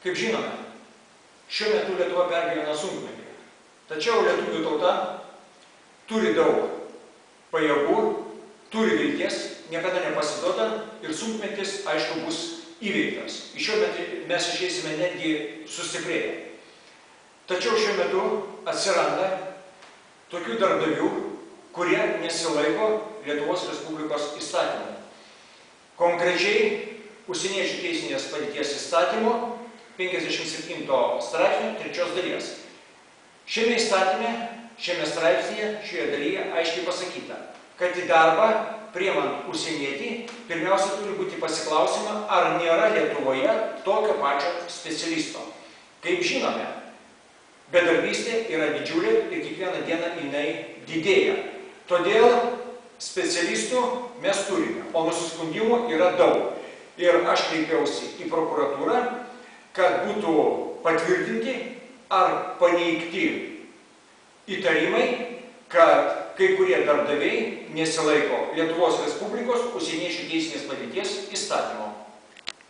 Kaip žinome, šiuo metu Lietuva pergyvena sunkmetį. Tačiau lietuvių tauta turi daug pajėgų, turi vilties, niekada nepasiduoda ir sunkmetis, aišku, bus įveiktas. Iš šio metu mes išeisime netgi sustiprėję. Tačiau šiuo metu atsiranda tokių darbdavių, kurie nesilaiko Lietuvos Respublikos įstatymų. Konkrečiai užsieniečių teisinės padėties įstatymo 57 straipsnio 3 dalies. Šiame įstatyme, šiame straipsnėje, šioje dalyje aiškiai pasakyta, kad į darbą priimant užsienietį pirmiausia turi būti pasiklausima, ar nėra Lietuvoje tokio pačio specialisto. Kaip žinome, bedarbystė yra didžiulė ir kiekvieną dieną jinai didėja. Todėl specialistų mes turime, o nusiskundimų yra daug. Ir aš kreipiausi į prokuratūrą, kad būtų patvirtinti ar paneigti įtarimai, kad kai kurie darbdaviai nesilaiko Lietuvos Respublikos užsieniečių teisinės padėties įstatymo.